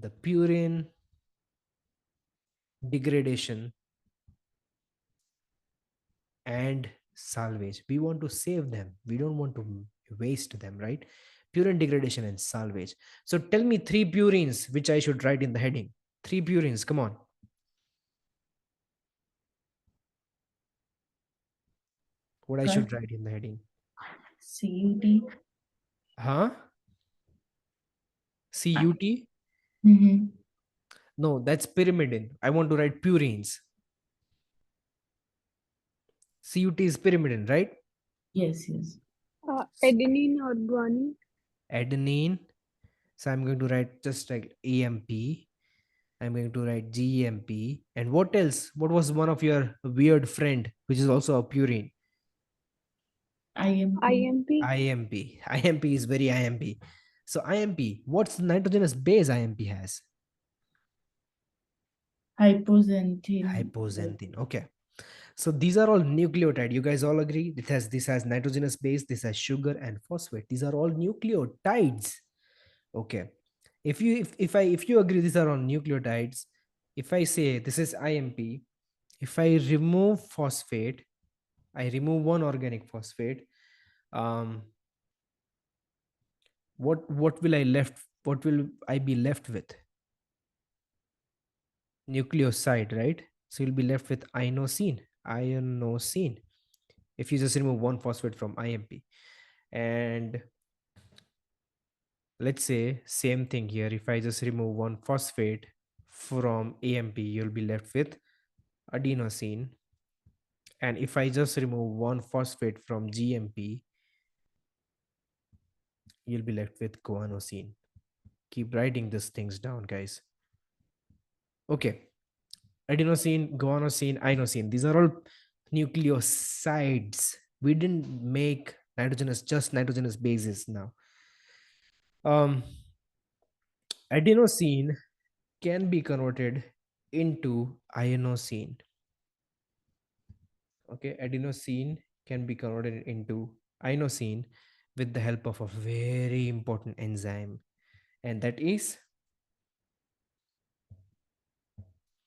the purine degradation and salvage. We want to save them. We don't want to waste them, right? Purine degradation and salvage. So tell me three purines which I should write in the heading. Three purines, come on. What I should write in the heading? CUT. Huh? CUT? Mm-hmm. No, that's pyrimidine. I want to write purines. CUT is pyrimidine, right? Yes, yes. Adenine or guanine. Adenine. So I'm going to write just like AMP. I'm going to write GMP. And what else? What was one of your weird friend, which is also a purine? IMP. IMP. IMP. IMP is very IMP. So IMP, what's the nitrogenous base IMP has? Hypoxanthine. Hypoxanthine. Okay. So these are all nucleotide. You guys all agree? This has nitrogenous base, this has sugar and phosphate. These are all nucleotides. Okay. If you agree these are all nucleotides, if I say this is IMP, if I remove phosphate, I remove one organic phosphate, um what will I be left with? Nucleoside, right? So you'll be left with inosine if you just remove one phosphate from IMP. And let's say same thing here, if I just remove one phosphate from AMP, you'll be left with adenosine. And if I just remove one phosphate from GMP, you'll be left with guanosine. Keep writing these things down, guys. Okay. Adenosine, guanosine, inosine. These are all nucleosides. We didn't make just nitrogenous bases now. Adenosine can be converted into inosine. Okay, adenosine can be converted into inosine with the help of a very important enzyme, and that is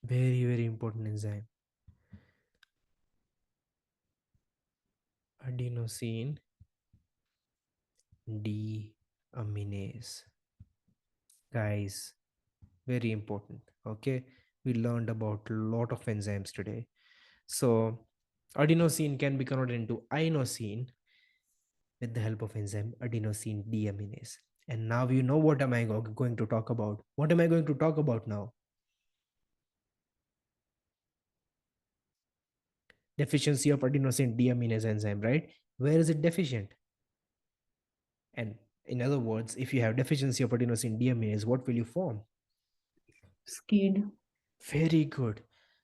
very important enzyme, adenosine deaminase. Guys, very important. Okay, we learned about a lot of enzymes today. So adenosine can be converted into inosine with the help of enzyme adenosine deaminase. And now you know what am I going to talk about. What am I going to talk about now? Deficiency of adenosine deaminase enzyme, right? Where is it deficient? And in other words, if you have deficiency of adenosine deaminase, what will you form? SCID. Very good.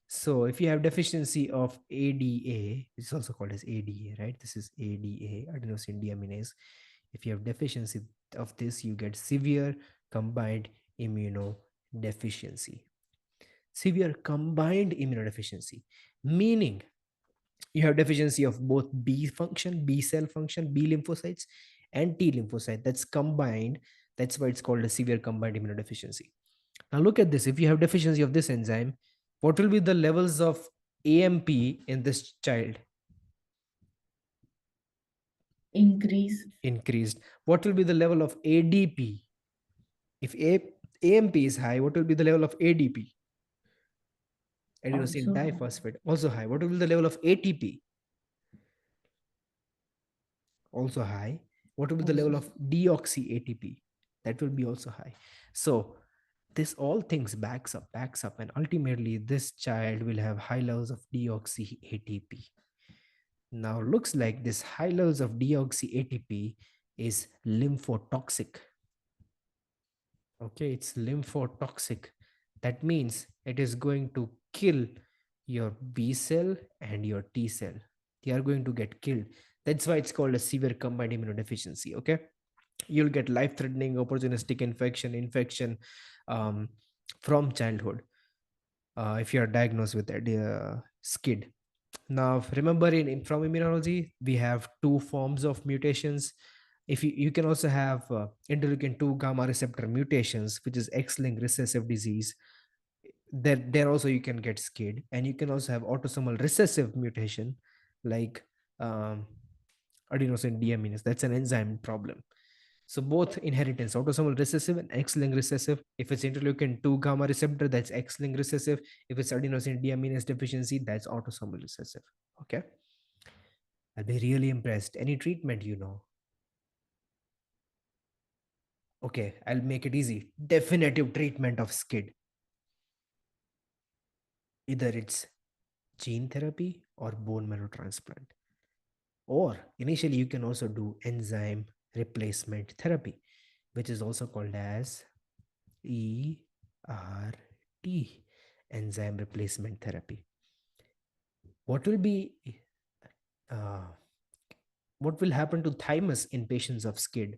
So if you have deficiency of ADA, it's also called as ADA, right? This is ADA, adenosine deaminase. If you have deficiency of this, you get severe combined immunodeficiency. Severe combined immunodeficiency, meaning you have deficiency of both B function, B cell function, B lymphocytes, and T lymphocyte. That's combined. That's why it's called a severe combined immunodeficiency. Now look at this. If you have deficiency of this enzyme, what will be the levels of AMP in this child? Increased. What will be the level of ADP? If AMP is high, what will be the level of ADP? Adenosine diphosphate, also high. What will be the level of ATP? Also high. What will be the level of deoxy ATP? That will be also high. So this all things backs up, and ultimately this child will have high levels of deoxy ATP. Now looks like this high levels of deoxy ATP is lymphotoxic. Okay, it's lymphotoxic. That means it is going to kill your B cell and your T cell. They are going to get killed. That's why it's called a severe combined immunodeficiency. Okay, you'll get life-threatening opportunistic infection from childhood if you are diagnosed with SCID. Now remember, from immunology we have two forms of mutations If you can also have interleukin 2 gamma receptor mutations, which is X-linked recessive disease. There also you can get SCID, and you can also have autosomal recessive mutation like um, adenosine deaminase. That's an enzyme problem. So both inheritance, autosomal recessive and X-linked recessive. If it's interleukin 2 gamma receptor, that's X-linked recessive. If it's adenosine deaminase deficiency, that's autosomal recessive. Okay. I'll be really impressed. Any treatment, Okay, I'll make it easy. Definitive treatment of SCID. Either it's gene therapy or bone marrow transplant. Or initially, you can also do enzyme replacement therapy, which is also called as ERT, enzyme replacement therapy. What will be uh, what will happen to thymus in patients of SCID?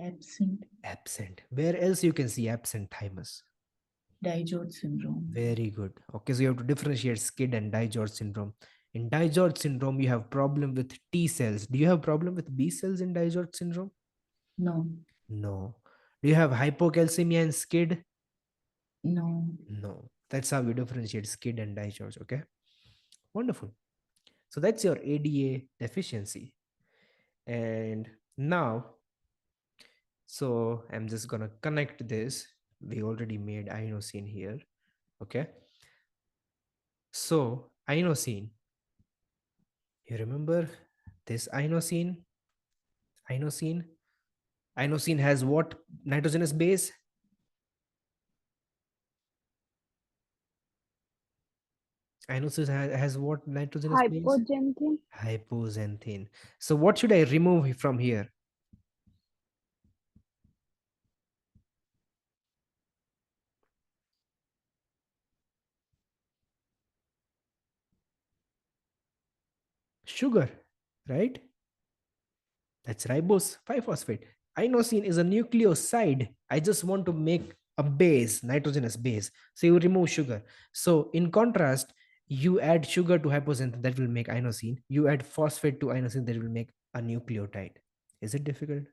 Absent. Absent. Where else you can see absent thymus? Dijot syndrome. Very good. Okay, so you have to differentiate SCID and Dijot syndrome. In Dijot syndrome, you have problem with T cells. Do you have problem with B cells in Dijot syndrome? No. No. Do you have hypocalcemia in SCID? No. No. That's how you differentiate SCID and Dijot. Okay. Wonderful. So that's your ADA deficiency. And now, so I'm just gonna connect this. We already made inosine here. Okay. So inosine. You remember this inosine? Inosine. Inosine has what nitrogenous base? Inosine has what nitrogenous base? Hypogentin. Hypoxanthine. So what should I remove from here? Sugar, right? That's ribose 5-phosphate. Inosine is a nucleoside. I just want to make a base, nitrogenous base. So you remove sugar. So in contrast, you add sugar to hypoxanthine, that will make inosine. You add phosphate to inosine, that will make a nucleotide. Is it difficult?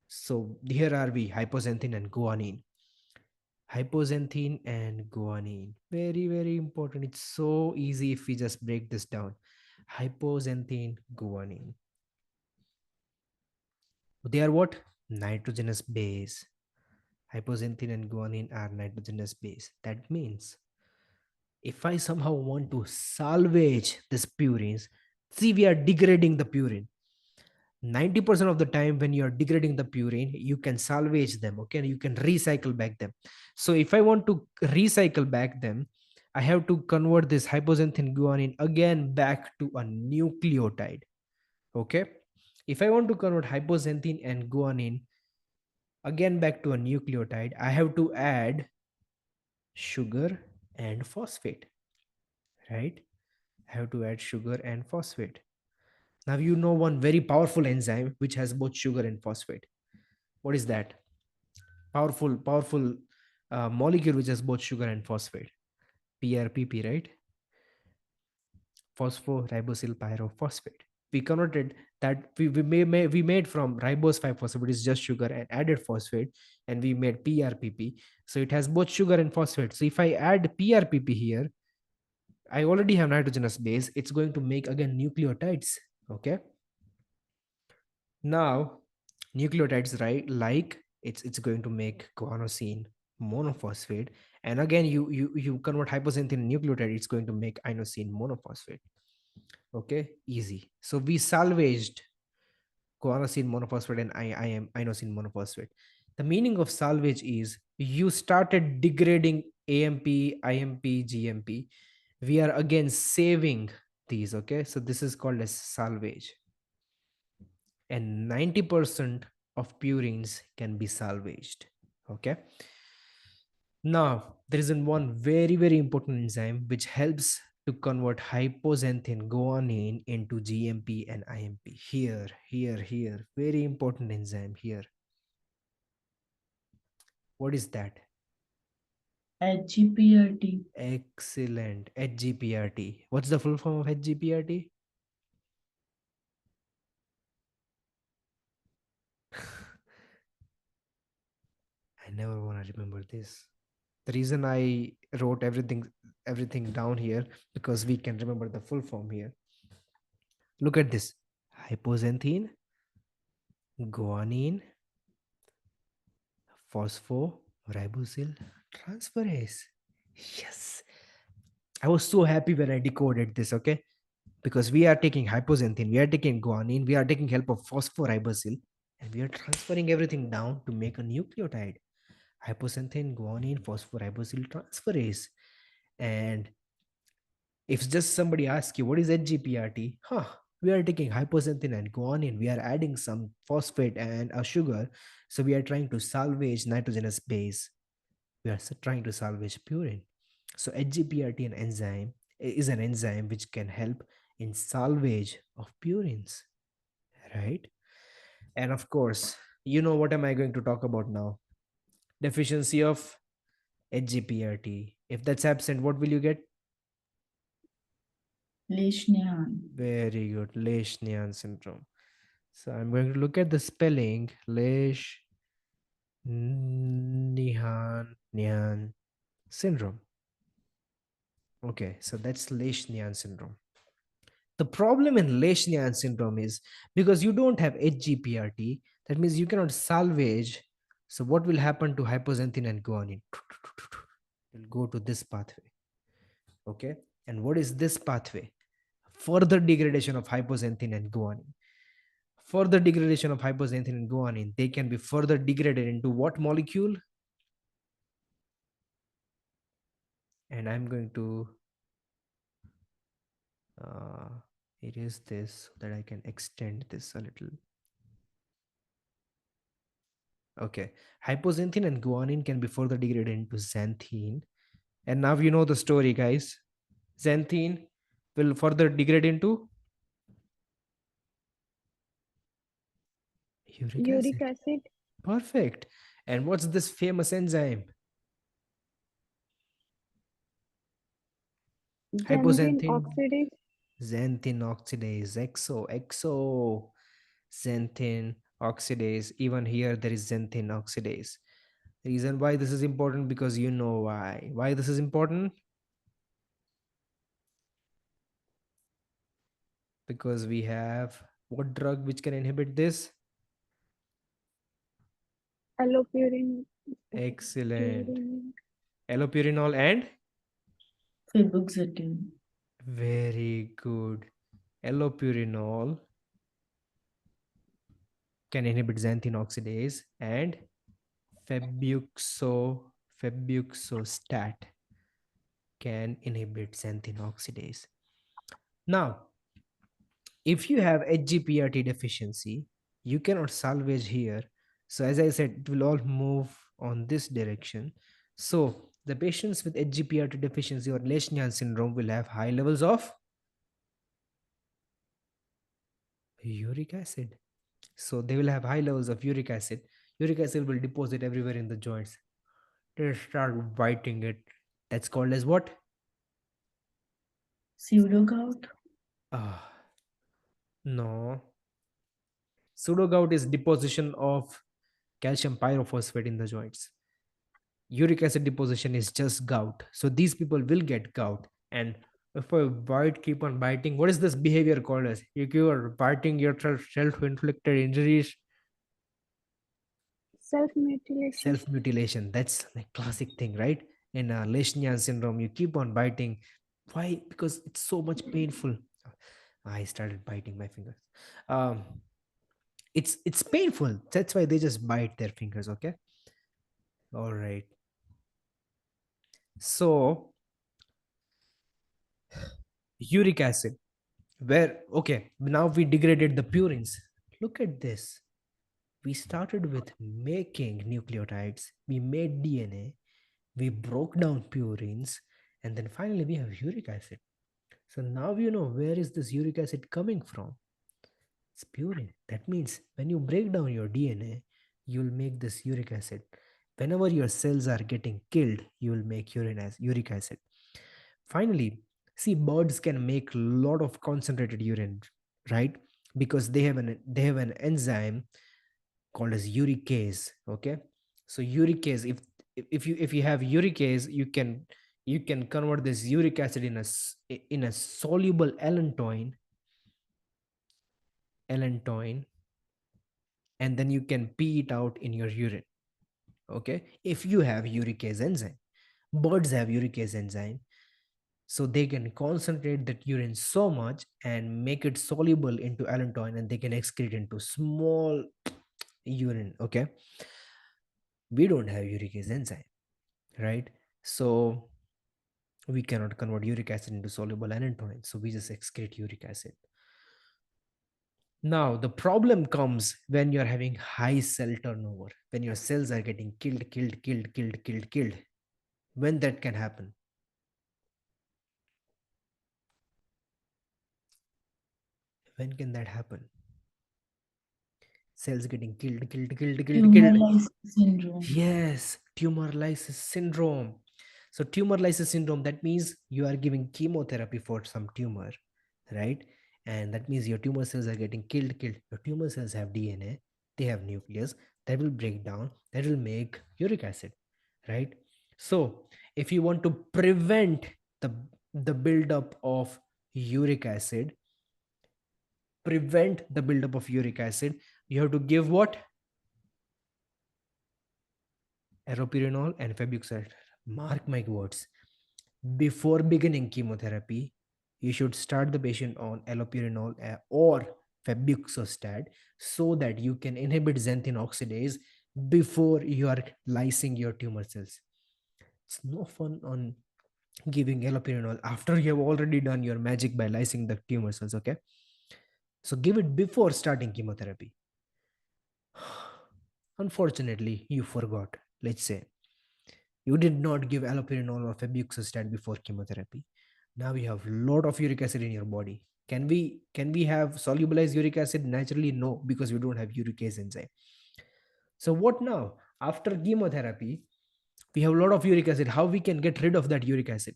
So here are we, hypoxanthine and guanine. Hypoxanthine and guanine. Very, very important. It's so easy if we just break this down. Hypoxanthine, guanine. They are what? Nitrogenous base. Hypoxanthine and guanine are nitrogenous base. That means if I somehow want to salvage this purines, see, we are degrading the purine. 90% of the time when you are degrading the purine, you can salvage them. Okay, you can recycle back them. So if I want to recycle back them, I have to convert this hypoxanthine guanine again back to a nucleotide. Okay, if I want to convert hypoxanthine and guanine again back to a nucleotide, I have to add sugar and phosphate, right? I have to add sugar and phosphate. Now you know one very powerful enzyme which has both sugar and phosphate. What is that? Powerful molecule which has both sugar and phosphate. PRPP, right? Phosphoribosyl pyrophosphate. We converted that, we made from ribose 5-phosphate, is just sugar, and added phosphate, and we made PRPP. So it has both sugar and phosphate. So if I add PRPP here, I already have nitrogenous base. It's going to make again nucleotides. Okay. Now nucleotides, right? Like it's going to make guanosine monophosphate, and again you convert hypoxanthine nucleotide, it's going to make inosine monophosphate. Okay, easy. So we salvaged guanosine monophosphate and I am inosine monophosphate. The meaning of salvage is you started degrading AMP, IMP, GMP. We are again saving these. Okay, so this is called as salvage. And 90% of purines can be salvaged. Okay. Now, there is one very, very important enzyme which helps to convert hypoxanthine guanine into GMP and IMP. Here. Very important enzyme here. What is that? HGPRT. Excellent. HGPRT. What's the full form of HGPRT? I never want to remember this. The reason I wrote everything down here because we can remember the full form here. Look at this. Hypoxanthine, guanine, phosphoribosyl transferase. Yes. I was so happy when I decoded this, okay? Because we are taking hypoxanthine, we are taking guanine, we are taking help of phosphoribosyl, and we are transferring everything down to make a nucleotide. Hypoxanthine, guanine, phosphoribosyl transferase. And if just somebody asks you, what is HGPRT? We are taking hypoxanthine and guanine, we are adding some phosphate and a sugar. So we are trying to salvage nitrogenous base. We are trying to salvage purine. So HGPRT an enzyme is an enzyme which can help in salvage of purines, right? And of course, you know what am I going to talk about now? Deficiency of HGPRT. If that's absent, what will you get? Lesion. Very good. Lesion syndrome. So I'm going to look at the spelling. Lesion syndrome. Okay, so that's Leishnian syndrome. The problem in Leishnian syndrome is because you don't have HGPRT, that means you cannot salvage. So what will happen to hypoxanthine and guanine? It will go to this pathway. Okay, and what is this pathway? Further degradation of hypoxanthine and guanine. Further degradation of hypoxanthine and guanine, they can be further degraded into what molecule? And I'm going to erase this so that I can extend this a little. Okay, hypoxanthine and guanine can be further degraded into xanthine. And now you know the story, guys. Xanthine will further degrade into uric Uric acid. acid. Perfect. And what's this famous enzyme? Xanthine Hypoxanthine, oxidase. xanthine oxidase, xanthine oxidase. Even here, there is xanthine oxidase. Reason why this is important, because you know why. Why this is important? Because we have what drug which can inhibit this? Allopurine. Excellent. Purine. Allopurinol and Febuxetine. very good. Allopurinol can inhibit xanthine oxidase and febuxo febuxostat can inhibit xanthine oxidase. Now, if you have HGPRT deficiency, you cannot salvage here. So as I said, it will all move on this direction. So the patients with HGPRT deficiency or Leishman syndrome will have high levels of uric acid. So they will have high levels of uric acid. Uric acid will deposit everywhere in the joints. They start biting it. That's called as what? Pseudogout. Ah, no. Pseudogout is deposition of calcium pyrophosphate in the joints. Uric acid deposition is just gout. So these people will get gout. And if a bite keep on biting, what is this behavior called as? If you are biting yourself, self-inflicted injuries, Self-mutilation. self-mutilation. That's like classic thing, right? In Leishman syndrome, you keep on biting. Why? Because it's so much painful. I started biting my fingers. Um, it's painful. That's why they just bite their fingers. Okay. All right. So uric acid. Where okay, now we degraded the purines. Look at this. We started with making nucleotides. We made DNA. We broke down purines, and then finally we have uric acid. So now you know where is this uric acid coming from. It's purine. That means when you break down your DNA, you'll make this uric acid. Whenever your cells are getting killed, you will make uric acid. Finally, see, birds can make a lot of concentrated urine, right? Because they have an enzyme called as uricase. Okay, so uricase, if you have uricase, you can convert this uric acid in a soluble allantoin, and then you can pee it out in your urine. Okay, if you have uricase enzyme, birds have uricase enzyme, so they can concentrate that urine so much and make it soluble into allantoin, and they can excrete into small urine. Okay, we don't have uricase enzyme, right? So we cannot convert uric acid into soluble allantoin, so we just excrete uric acid. Now the problem comes when you're having high cell turnover, when your cells are getting killed. When that can happen? When can that happen? Cells getting killed. Tumorlysis syndrome. Yes, tumorlysis syndrome. So tumorlysis syndrome, that means you are giving chemotherapy for some tumor, right? And that means your tumor cells are getting killed. Your tumor cells have DNA, they have nucleus that will break down, that will make uric acid, right? So if you want to prevent the the buildup of uric acid, prevent the buildup of uric acid, you have to give what? Allopurinol and febuxostat. Mark my words. Before beginning chemotherapy, you should start the patient on allopurinol or febuxostat so that you can inhibit xanthine oxidase before you are lysing your tumor cells. It's no fun on giving allopurinol after you have already done your magic by lysing the tumor cells. Okay, so give it before starting chemotherapy. Unfortunately, you forgot. Let's say you did not give allopurinol or febuxostat before chemotherapy. Now you have a lot of uric acid in your body. Can we have solubilized uric acid naturally? No, because we don't have uricase enzyme. So what now? After chemotherapy, we have a lot of uric acid. How we can get rid of that uric acid?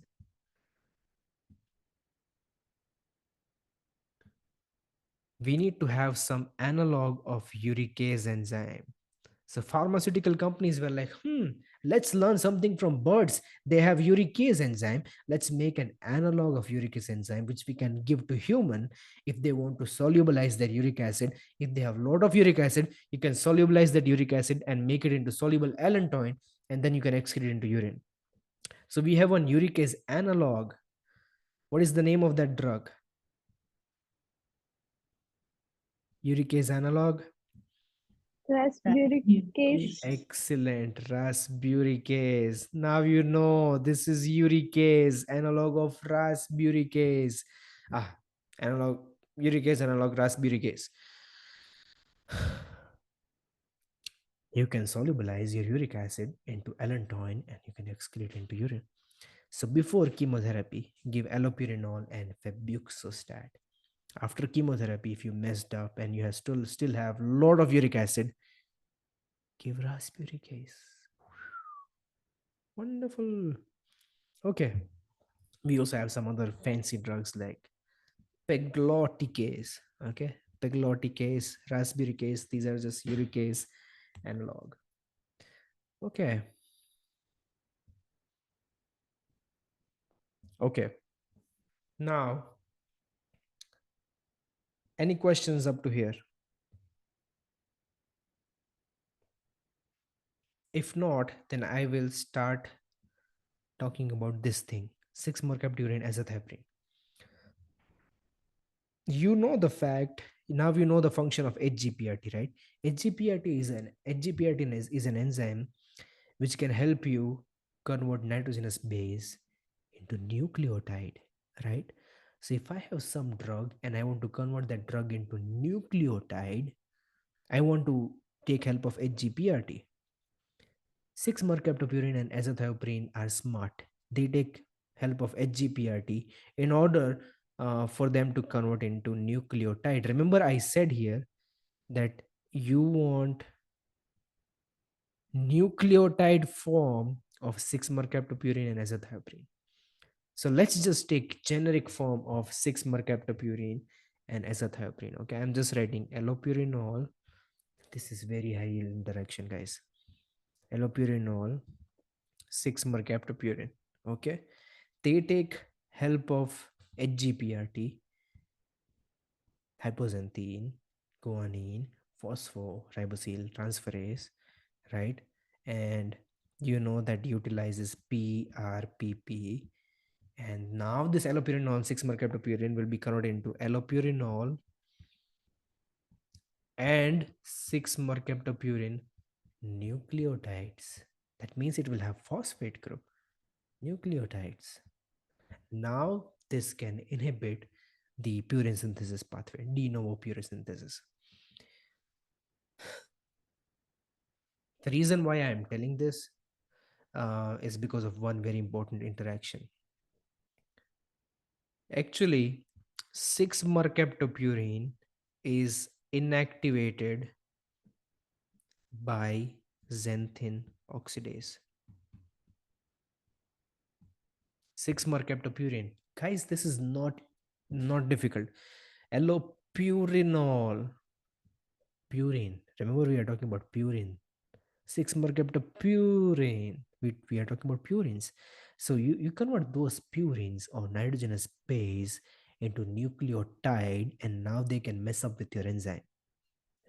We need to have some analog of uricase enzyme. So pharmaceutical companies were like, let's learn something from birds. They have uricase enzyme. Let's make an analog of uricase enzyme, which we can give to human if they want to solubilize their uric acid. If they have a lot of uric acid, you can solubilize that uric acid and make it into soluble allantoin, and then you can excrete it into urine. So we have one uricase analog. What is the name of that drug? Uricase analog. Rasburicase. Excellent. Rasburicase. Now you know this is uricase, analog of rasburicase. Analog uricase, analog rasburicase. You can solubilize your uric acid into allantoin and you can excrete into urine. So before chemotherapy, give allopurinol and febuxostat. After chemotherapy, if you messed up and you have still have a lot of uric acid, give rasburicase. Wonderful. Okay. We also have some other fancy drugs like pegloticase. Okay. Pegloticase, rasburicase. These are just uricase analog. Okay. Okay. Now, any questions up to here? If not, then I will start talking about this thing, 6-mercapturine azathioprine. You know the fact, now you know the function of HGPRT, right? HGPRT is an enzyme which can help you convert nitrogenous base into nucleotide, right? So if I have some drug and I want to convert that drug into nucleotide, I want to take help of HGPRT. 6-mercaptopurine and azathioprine are smart. They take help of HGPRT in order for them to convert into nucleotide. Remember, I said here that you want nucleotide form of 6-mercaptopurine and azathioprine. So let's just take generic form of 6-mercaptopurine and azathioprine. Okay, I'm just writing allopurinol. This is very high yield interaction, guys. Allopurinol, 6-mercaptopurine. Okay, they take help of HGPRT, hypoxanthine, guanine, phosphoribosyl transferase, right? And you know that utilizes PRPP. And now this allopurinol 6-mercaptopurine will be converted into allopurinol and 6-mercaptopurine nucleotides. That means it will have phosphate group nucleotides. Now this can inhibit the purine synthesis pathway, de novo purine synthesis. The reason why I am telling this is because of one very important interaction. Actually, 6-mercaptopurine is inactivated by xanthine oxidase. 6-mercaptopurine. Guys, this is not difficult. Allopurinol. Purine. Remember, we are talking about purine. 6-mercaptopurine. We are talking about purines. So you convert those purines or nitrogenous base into nucleotide, and now they can mess up with your enzyme,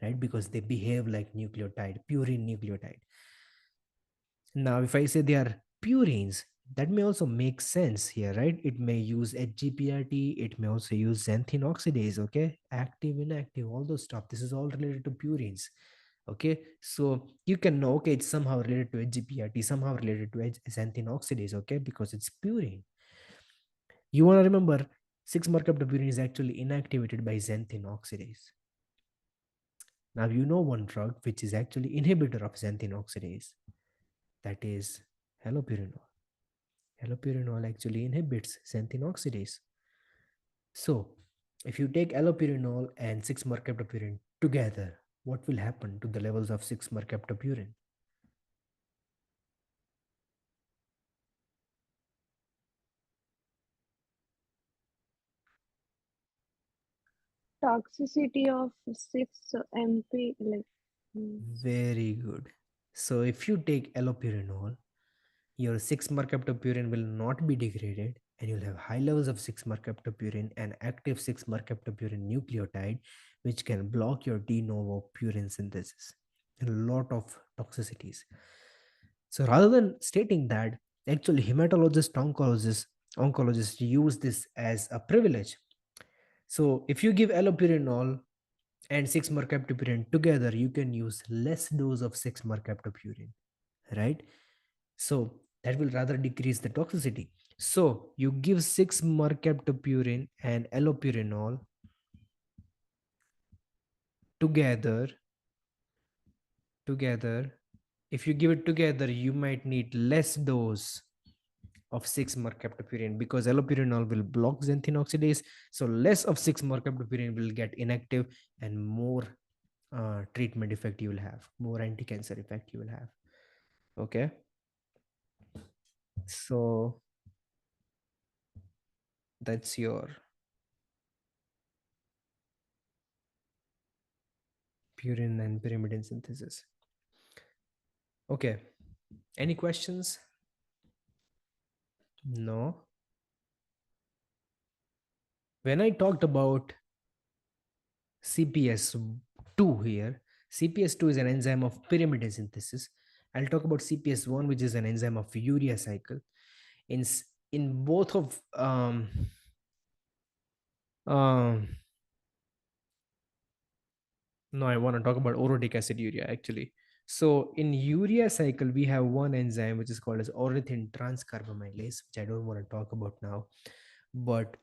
right? Because they behave like nucleotide, purine nucleotide. Now, if I say they are purines, that may also make sense here, right? It may use HGPRT, it may also use xanthine oxidase, okay? Active, inactive, all those stuff. This is all related to purines, okay? So you can know, okay, it's somehow related to HGPRT, somehow related to xanthine oxidase, okay? Because it's purine. You want to remember, 6-mercaptopurine is actually inactivated by xanthine oxidase. Now, you know one drug which is actually inhibitor of xanthine oxidase, that is halopurinol. Allopurinol actually inhibits xanthine oxidase. So, if you take allopurinol and 6-mercaptopurine together, what will happen to the levels of 6-mercaptopurine? Toxicity of 6 MP, like, Very good. So, if you take allopurinol, your 6-mercaptopurine will not be degraded, and you'll have high levels of 6-mercaptopurine and active 6-mercaptopurine nucleotide, which can block your de novo purine synthesis. And a lot of toxicities. So rather than stating that, actually hematologists, oncologists use this as a privilege. So if you give allopurinol and 6-mercaptopurine together, you can use less dose of 6-mercaptopurine, right? So that will rather decrease the toxicity. So you give 6-mercaptopurine and allopurinol together. If you give it together, you might need less dose of 6-mercaptopurine because allopurinol will block xanthine oxidase. So less of 6-mercaptopurine will get inactive, and more treatment effect you will have, more anti-cancer effect you will have. Okay. So that's your purine and pyrimidine synthesis. Okay. Any questions? No. When I talked about CPS2 here, CPS2 is an enzyme of pyrimidine synthesis. I'll talk about CPS1, which is an enzyme of urea cycle. In both of um, no, I want to talk about orotic acid urea actually. So in urea cycle, we have one enzyme which is called as ornithine transcarbamylase, which I don't want to talk about now. But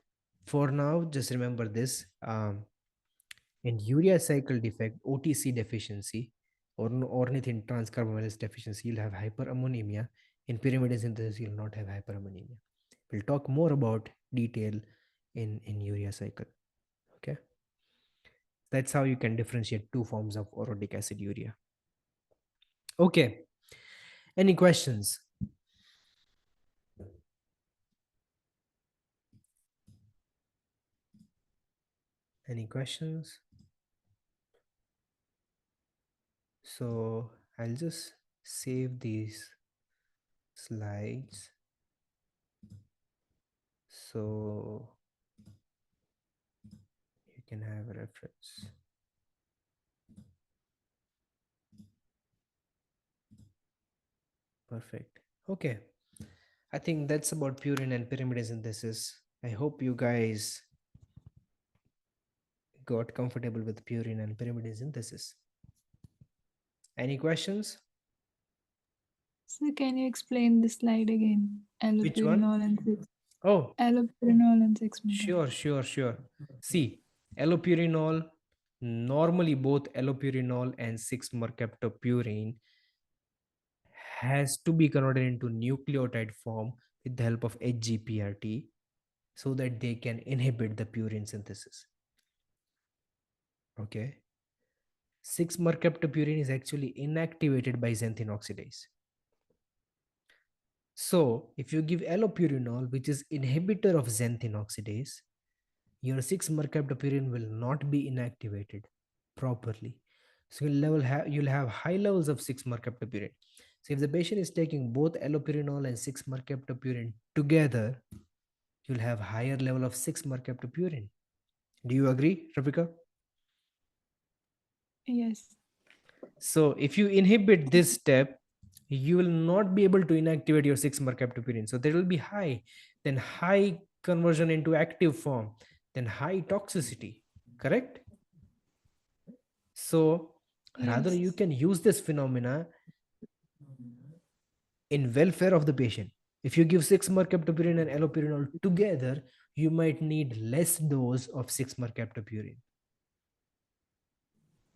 for now, just remember this. In urea cycle defect, OTC deficiency, or ornithine transcarbamylase deficiency, you'll have hyperammonemia. In pyrimidine synthesis, you'll not have hyperammonemia. We'll talk more about detail in urea cycle. Okay. That's how you can differentiate two forms of orotic acid urea. Okay. Any questions? Any questions? So I'll just save these slides so you can have a reference. Perfect. Okay. I think that's about purine and pyrimidine synthesis. I hope you guys got comfortable with purine and pyrimidine synthesis. Any questions? So can you explain this slide again? Which one? Allopurinol and 6. Oh, Allopurinol and 6-methyl. sure. See, allopurinol, normally both allopurinol and 6-mercaptopurine has to be converted into nucleotide form with the help of HGPRT so that they can inhibit the purine synthesis. Okay. 6-mercaptopurine is actually inactivated by xanthine oxidase. So if you give allopurinol, which is inhibitor of xanthine oxidase, your 6-mercaptopurine will not be inactivated properly. So you'll have high levels of 6-mercaptopurine. So if the patient is taking both allopurinol and 6-mercaptopurine together, you'll have higher level of 6-mercaptopurine. Do you agree, Rafika? Yes. So if you inhibit this step, you will not be able to inactivate your 6-mercaptopurine. So there will be high, then high conversion into active form, then high toxicity, correct? So rather Yes. you can use this phenomena in welfare of the patient. If you give 6-mercaptopurine and allopurinol together, you might need less dose of 6-mercaptopurine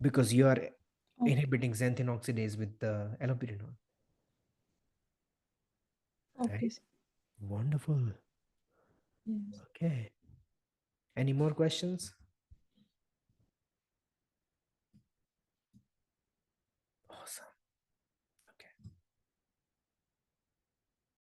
because you are Okay. inhibiting xanthine oxidase with the allopurinol. Okay. Right? Wonderful. Yes. Okay. Any more questions? Awesome.